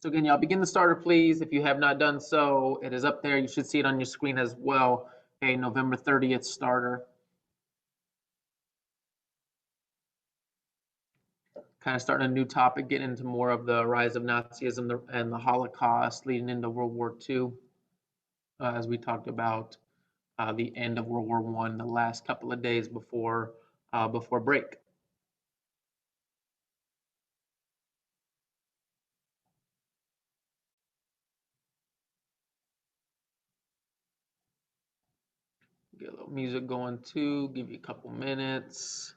So again, y'all begin the starter, please. If you have not done so, it is up there. You should see it on your screen as well. Okay, November 30th starter. Kind of starting a new topic, getting into more of the rise of Nazism and the Holocaust leading into World War II, as we talked about the end of World War I, the last couple of days before break. Get a little music going too, give you a couple minutes.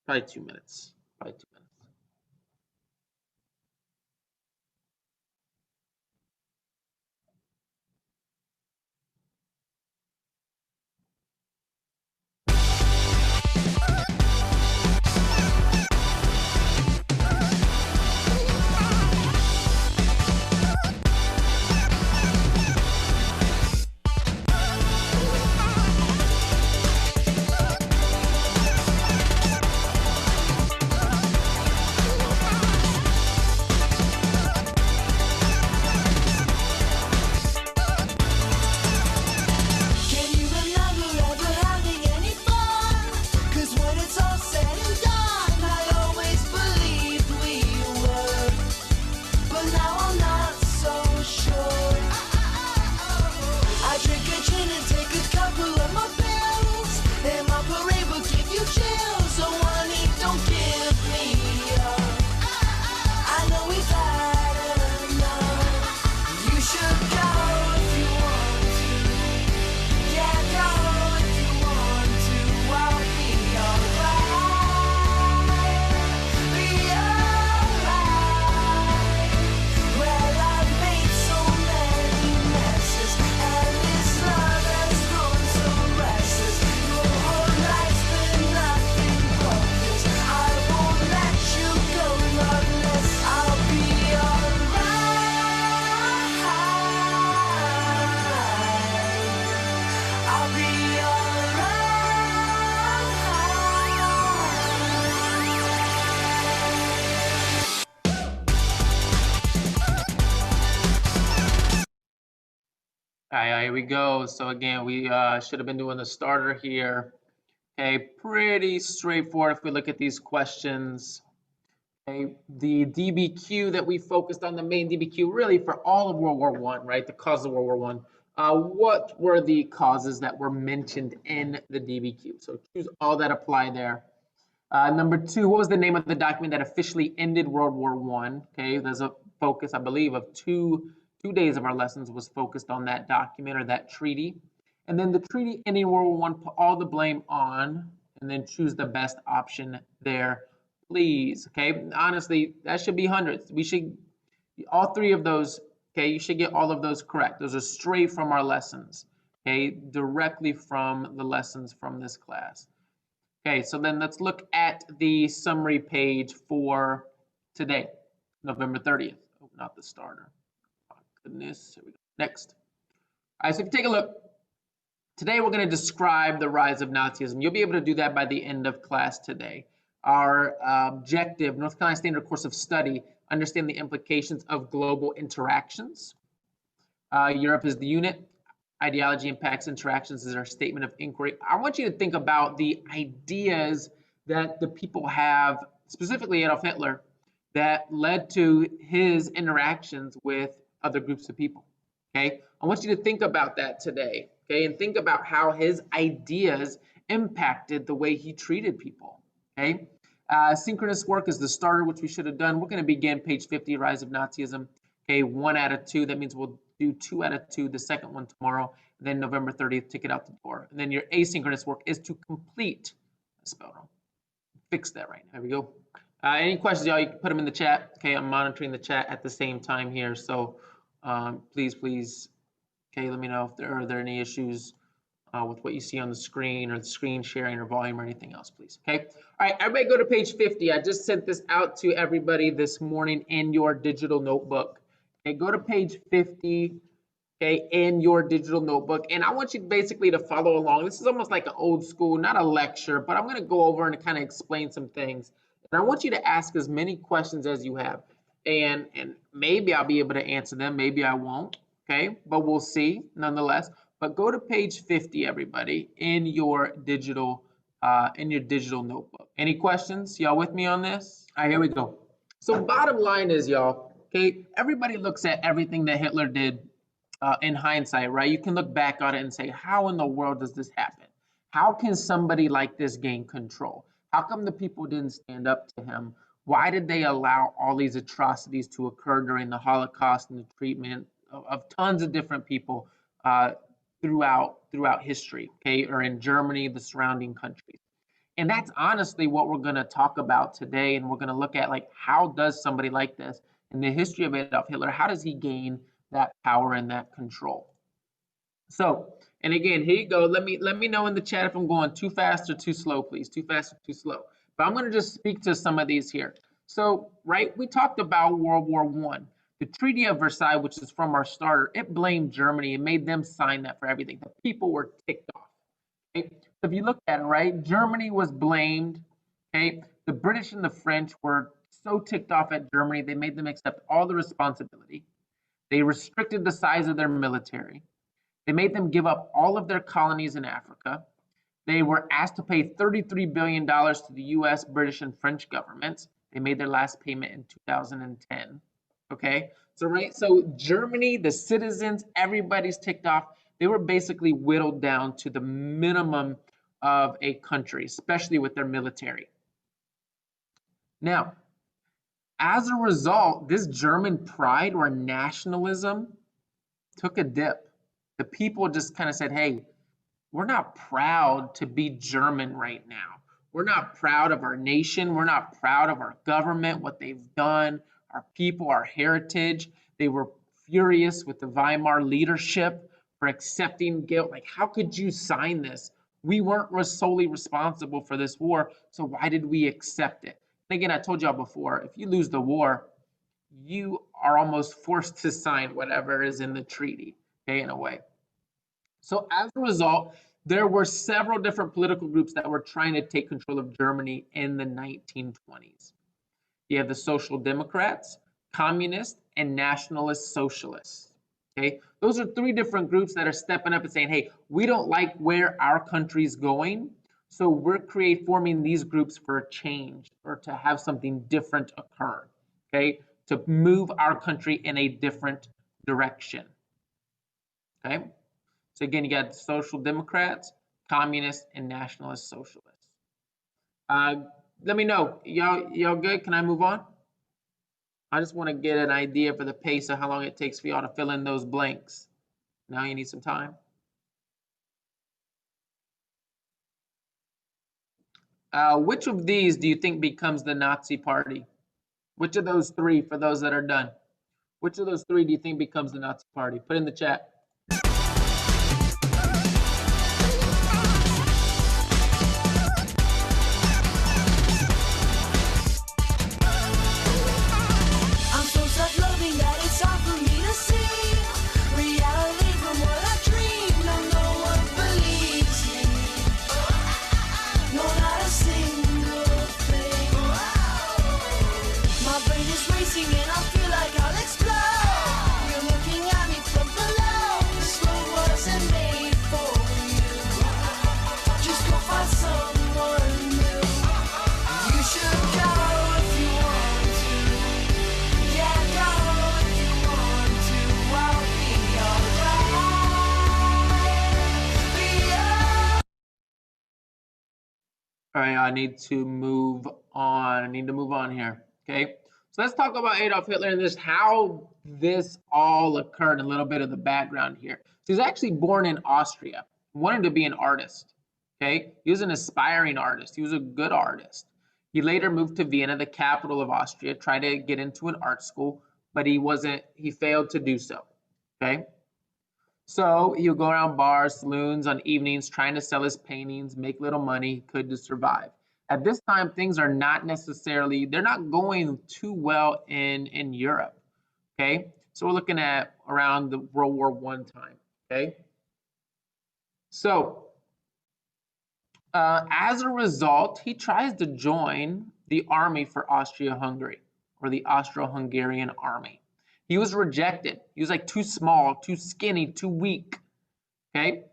Probably 2 minutes. Probably 2 minutes. All right, here we go. So again, we should have been doing the starter here. Okay, pretty straightforward if we look at these questions. Okay, the DBQ that we focused on, the main DBQ really for all of World War I, right? The cause of World War I. What were the causes that were mentioned in the DBQ? So choose all that apply there. Number 2, what was the name of the document that officially ended World War I? Okay, there's a focus, I believe, of two days of our lessons was focused on that document or that treaty. And then the treaty ending World War I, put all the blame on, and then choose the best option there, please. Okay, honestly, that should be hundreds. We should, all 3 of those, okay, you should get all of those correct. Those are straight from our lessons, okay, directly from the lessons from this class. Okay, so then let's look at the summary page for today, November 30th. Oh, not the starter. Oh, goodness. Here we go. Next. All right, so if you take a look, today we're going to describe the rise of Nazism. You'll be able to do that by the end of class today. Our objective, North Carolina Standard Course of Study, understand the implications of global interactions. Europe is the unit. Ideology impacts interactions is our statement of inquiry. I want you to think about the ideas that the people have, specifically Adolf Hitler, that led to his interactions with other groups of people. Okay, I want you to think about that today. Okay, and think about how his ideas impacted the way he treated people. Okay, synchronous work is the starter, which we should have done. We're going to begin page 50, Rise of Nazism. Okay, 1 out of 2. That means we'll do 2 out of 2, the second one tomorrow, and then November 30th, take it out the door. And then your asynchronous work is to complete, spelled wrong. Fix that right now. There we go. Any questions, y'all, you can put them in the chat. Okay, I'm monitoring the chat at the same time here. So please, okay, let me know if there are any issues with what you see on the screen or the screen sharing or volume or anything else, please. Okay. All right, everybody go to page 50. I just sent this out to everybody this morning in your digital notebook. Okay, go to page 50, okay, in your digital notebook. And I want you basically to follow along. This is almost like an old school, not a lecture, but I'm going to go over and kind of explain some things. And I want you to ask as many questions as you have. and maybe I'll be able to answer them, maybe I won't, okay? But we'll see nonetheless. But go to page 50, everybody, in your digital notebook. Any questions? Y'all with me on this? All right, here we go. So bottom line is, y'all, okay, everybody looks at everything that Hitler did in hindsight, right? You can look back on it and say, how in the world does this happen? How can somebody like this gain control? How come the people didn't stand up to him? Why did they allow all these atrocities to occur during the Holocaust and the treatment of tons of different people throughout history, okay, or in Germany, the surrounding countries? And that's honestly what we're going to talk about today. And we're going to look at, like, how does somebody like this in the history of Adolf Hitler, how does he gain that power and that control? So, and again, here you go. Let me know in the chat if I'm going too fast or too slow, please. Too fast or too slow. But I'm going to just speak to some of these here. So, right, we talked about World War I. The Treaty of Versailles, which is from our starter, it blamed Germany and made them sign that for everything. The people were ticked off. Okay? So if you look at it, right, Germany was blamed. Okay, the British and the French were so ticked off at Germany, they made them accept all the responsibility. They restricted the size of their military. They made them give up all of their colonies in Africa. They were asked to pay $33 billion to the US, British, and French governments. They made their last payment in 2010. Okay, so right, so Germany, the citizens, everybody's ticked off. They were basically whittled down to the minimum of a country, especially with their military. Now, as a result, this German pride or nationalism took a dip. The people just kind of said, hey, we're not proud to be German right now. We're not proud of our nation. We're not proud of our government, what they've done, our people, our heritage. They were furious with the Weimar leadership for accepting guilt. Like, how could you sign this? We weren't solely responsible for this war, so why did we accept it? And again, I told y'all before, if you lose the war, you are almost forced to sign whatever is in the treaty, okay, in a way. So as a result, there were several different political groups that were trying to take control of Germany in the 1920s. You have the Social Democrats, Communists, and Nationalist Socialists. Okay, those are three different groups that are stepping up and saying, hey, we don't like where our country's going, so we're forming these groups for a change or to have something different occur, okay, to move our country in a different direction. Okay, so again, you got Social Democrats, Communists, and Nationalist Socialists. Let me know, y'all good? Can I move on? I just want to get an idea for the pace of how long it takes for y'all to fill in those blanks. Now you need some time. Which of these do you think becomes the Nazi Party? Which of those three, for those that are done? Which of those three do you think becomes the Nazi Party? Put in the chat. All right, I need to move on. Here. Okay, so let's talk about Adolf Hitler and how this all occurred. A little bit of the background here. So he was actually born in Austria. Wanted to be an artist. Okay, he was an aspiring artist. He was a good artist. He later moved to Vienna, the capital of Austria, tried to get into an art school, but he failed to do so. Okay. So he would go around bars, saloons on evenings, trying to sell his paintings, make little money he could to survive. At this time, things are they're not going too well in Europe, okay? So we're looking at around the World War I time, okay? So as a result, he tries to join the army for Austria-Hungary, or the Austro-Hungarian army. He was rejected. He was like too small, too skinny, too weak. Okay?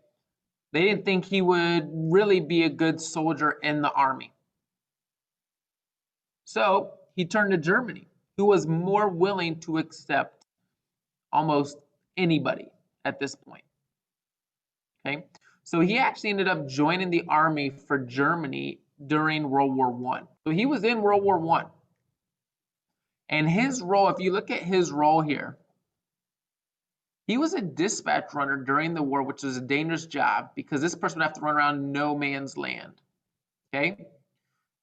They didn't think he would really be a good soldier in the army. So he turned to Germany, who was more willing to accept almost anybody at this point. Okay? So he actually ended up joining the army for Germany during World War I. So he was in World War I. And his role, if you look at his role here, he was a dispatch runner during the war, which was a dangerous job because this person would have to run around no man's land. Okay?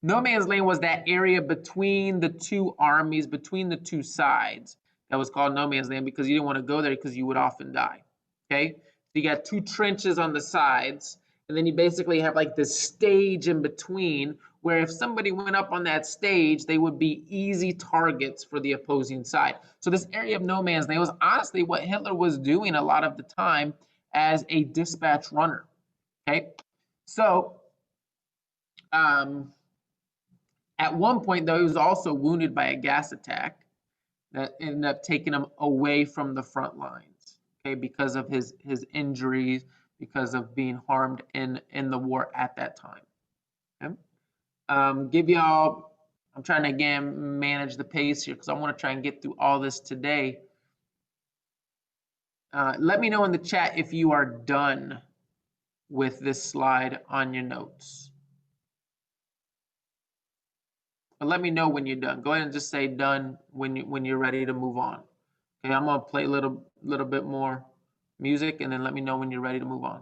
No man's land was that area between the two armies, between the two sides. That was called no man's land because you didn't want to go there because you would often die. Okay? So you got two trenches on the sides, and then you basically have like this stage in between where if somebody went up on that stage, they would be easy targets for the opposing side. So this area of no man's land was honestly what Hitler was doing a lot of the time as a dispatch runner. Okay? So, at one point, though, he was also wounded by a gas attack that ended up taking him away from the front lines, okay, because of his injuries, because of being harmed in the war at that time. Okay? Give y'all, I'm trying to, again, manage the pace here because I want to try and get through all this today. Let me know in the chat if you are done with this slide on your notes. But let me know when you're done. Go ahead and just say done when you're ready to move on. Okay, I'm gonna play a little bit more music and then let me know when you're ready to move on.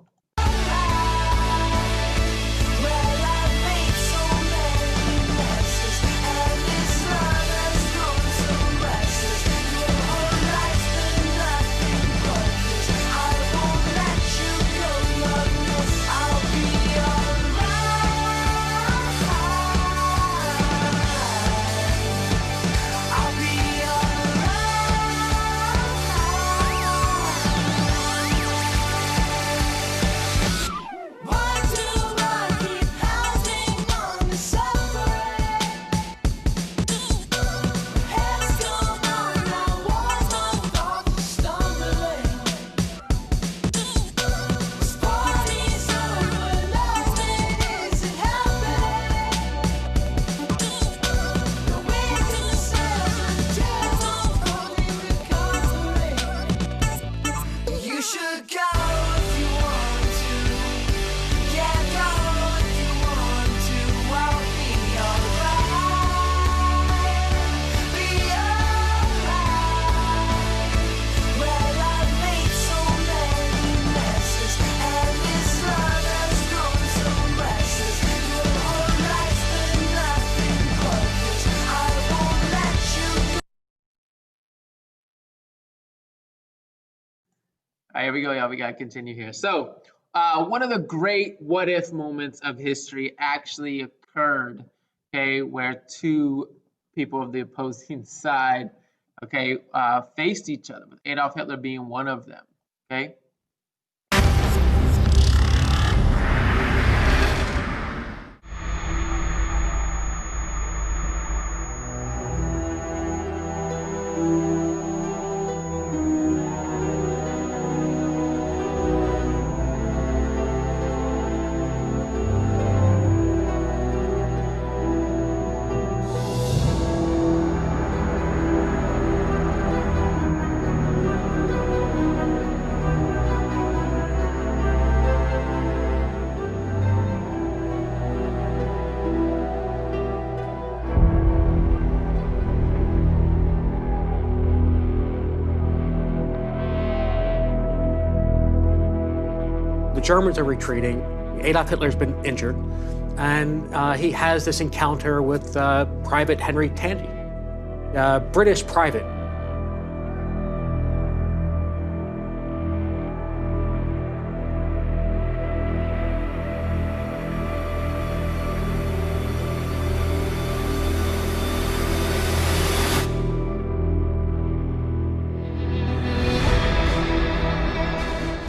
All right, here we go, y'all. We got to continue here. So one of the great what if moments of history actually occurred, okay, where two people of the opposing side, okay, faced each other, with Adolf Hitler being one of them, okay? The Germans are retreating. Adolf Hitler's been injured, and he has this encounter with Private Henry Tandy, British private.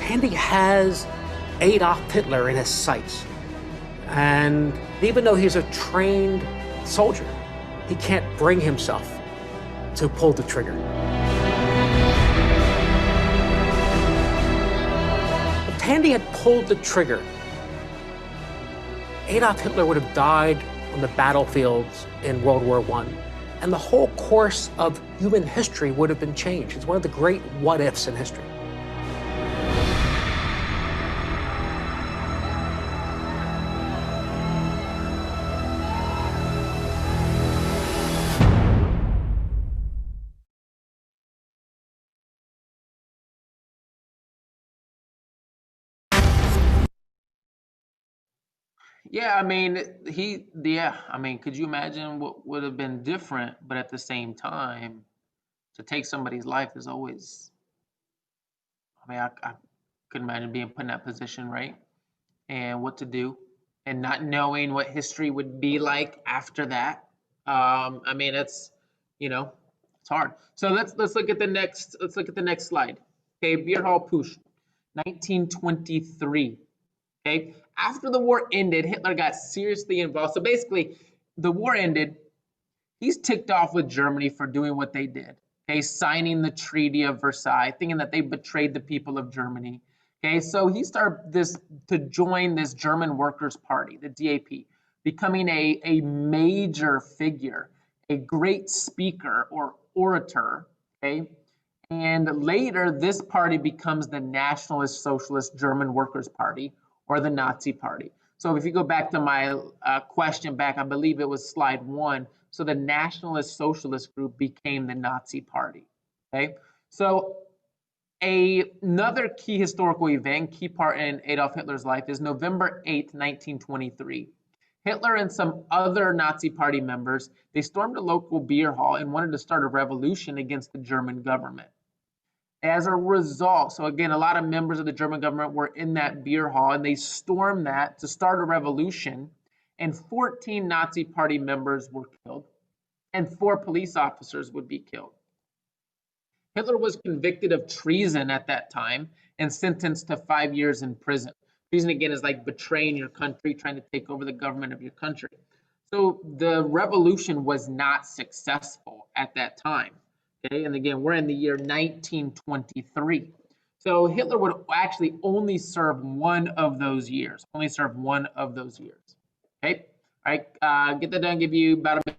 Tandy has Adolf Hitler in his sights. And even though he's a trained soldier, he can't bring himself to pull the trigger. If Tandy had pulled the trigger, Adolf Hitler would have died on the battlefields in World War I, and the whole course of human history would have been changed. It's one of the great what-ifs in history. Yeah, I mean, could you imagine what would have been different? But at the same time, to take somebody's life is always, I couldn't imagine being put in that position, right? And what to do, and not knowing what history would be like after that. It's, it's hard. So let's look at the next slide. Okay, Beer Hall Putsch, 1923. Okay, after the war ended, Hitler got seriously involved. So basically, the war ended. He's ticked off with Germany for doing what they did. Okay, signing the Treaty of Versailles, thinking that they betrayed the people of Germany. Okay, so he started to join this German Workers' Party, the DAP, becoming a major figure, a great speaker or orator. Okay, and later this party becomes the Nationalist Socialist German Workers' Party, or the Nazi Party. So if you go back to my question back, I believe it was slide 1. So the Nationalist Socialist group became the Nazi Party. Okay, so another key historical event, key part in Adolf Hitler's life, is November 8th, 1923. Hitler and some other Nazi Party members, they stormed a local beer hall and wanted to start a revolution against the German government. As a result, so again, a lot of members of the German government were in that beer hall, and they stormed that to start a revolution, and 14 Nazi Party members were killed, and 4 police officers would be killed. Hitler was convicted of treason at that time and sentenced to 5 years in prison. Treason, again, is like betraying your country, trying to take over the government of your country. So the revolution was not successful at that time. Okay, and again, we're in the year 1923. So Hitler would actually only serve one of those years. Okay, all right, get that done, give you about a minute.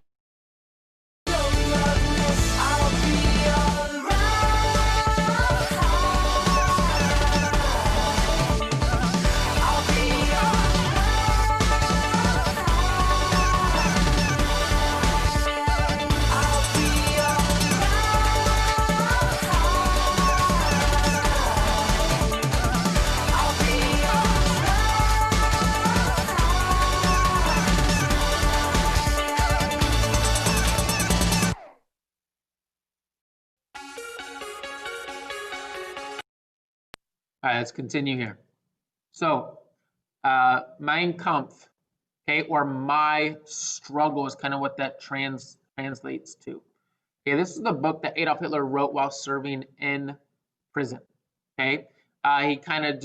All right, let's continue here. So, Mein Kampf, okay, or My Struggle is kind of what that translates to. Okay, this is the book that Adolf Hitler wrote while serving in prison. Okay, he kind of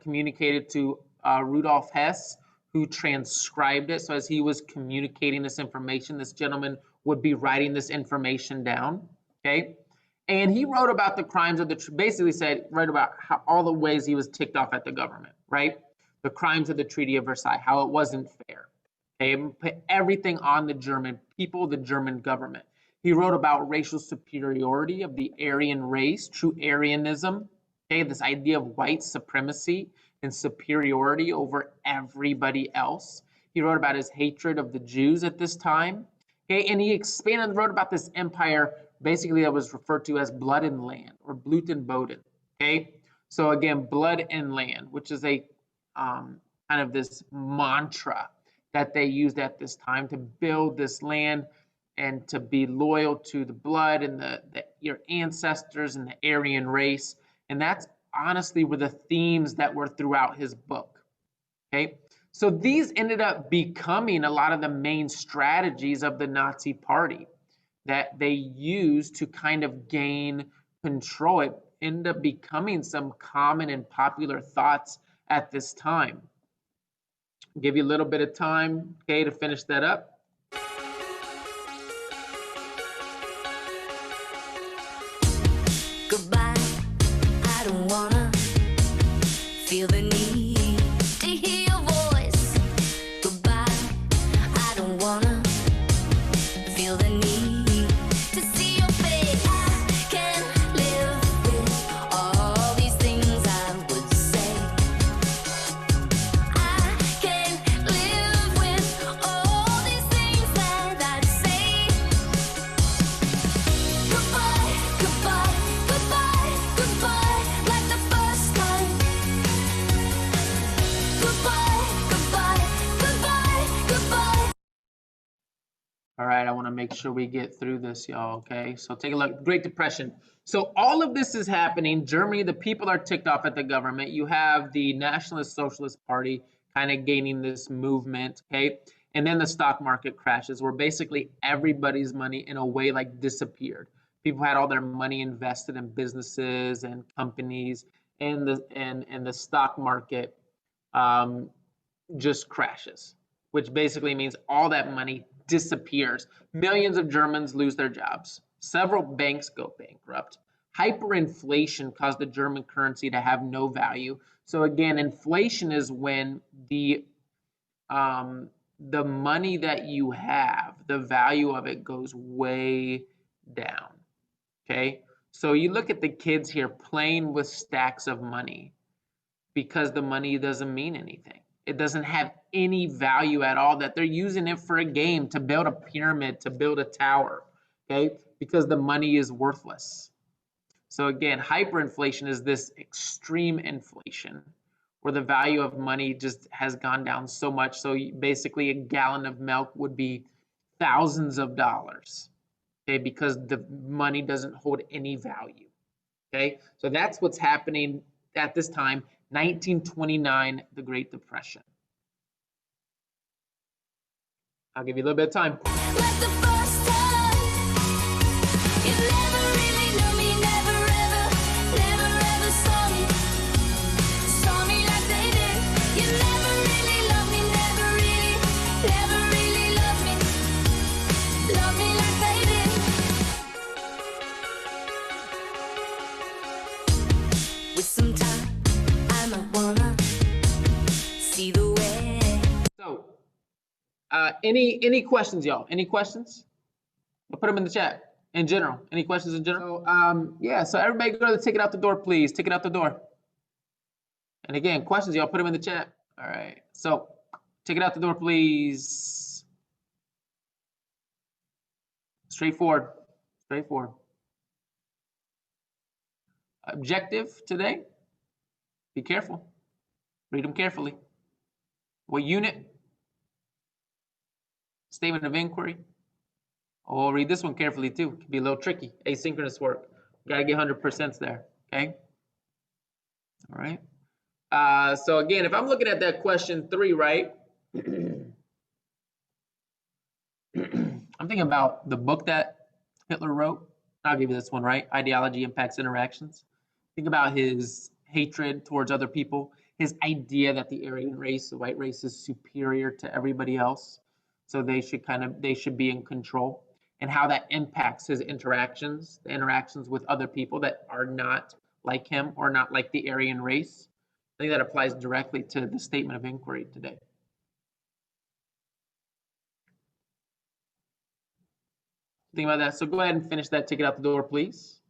communicated to Rudolf Hess, who transcribed it. So as he was communicating this information, this gentleman would be writing this information down. Okay. And he wrote about the crimes of wrote about all the ways he was ticked off at the government, right? The crimes of the Treaty of Versailles, how it wasn't fair. Okay, put everything on the German people, the German government. He wrote about racial superiority of the Aryan race, true Aryanism. Okay, this idea of white supremacy and superiority over everybody else. He wrote about his hatred of the Jews at this time. Okay, and he expanded and wrote about this empire basically that was referred to as Blood and Land, or Blut und Boden. Okay, so again, blood and land, which is a kind of this mantra that they used at this time to build this land and to be loyal to the blood and your ancestors and the Aryan race. And that's honestly were the themes that were throughout his book. Okay, so these ended up becoming a lot of the main strategies of the Nazi Party that they used to kind of gain control. It ended up becoming some common and popular thoughts at this time. I'll give you a little bit of time, okay, to finish that up. want to make sure we get through this, y'all, okay? So take a look. Great Depression. So all of this is happening. Germany, the people are ticked off at the government. You have the Nationalist Socialist Party kind of gaining this movement, okay? And then the stock market crashes, where basically everybody's money in a way like disappeared. People had all their money invested in businesses and companies, and the stock market just crashes, which basically means all that money disappears. Millions of Germans lose their jobs. Several banks go bankrupt. Hyperinflation caused the German currency to have no value. So again, inflation is when the money that you have, the value of it goes way down. Okay, so you look at the kids here playing with stacks of money because the money doesn't mean anything. It doesn't have any value at all, that they're using it for a game, to build a pyramid, to build a tower, okay? Because the money is worthless. So again, hyperinflation is this extreme inflation where the value of money just has gone down so much. So basically a gallon of milk would be thousands of dollars, okay? Because the money doesn't hold any value, okay? So that's what's happening at this time. 1929, the Great Depression. I'll give you a little bit of time. Like the first time, you never really knew me, never ever saw me like they did. You never really loved me, never really loved me like they did. With some time, I might wanna see the way. So, any questions, y'all? Any questions? I'll put them in the chat. In general, any questions in general? So, yeah. So everybody, go to the Take It Out the Door, please. Take it out the door. And again, questions, y'all. Put them in the chat. All right. So, take it out the door, please. Straightforward. Straightforward. Objective today. Be careful. Read them carefully. What unit? Statement of inquiry. Oh, read this one carefully too. It can be a little tricky. Asynchronous work. Got to get 100% there. Okay. All right. So again, if I'm looking at that question 3, right? I'm thinking about the book that Hitler wrote. I'll give you this one, right? Ideology Impacts Interactions. Think about his hatred towards other people, his idea that the Aryan race, the white race, is superior to everybody else. So they should be in control, and how that impacts his interactions, the interactions with other people that are not like him or not like the Aryan race. I think that applies directly to the statement of inquiry today. Think about that. So go ahead and finish that. Take it out the door, please.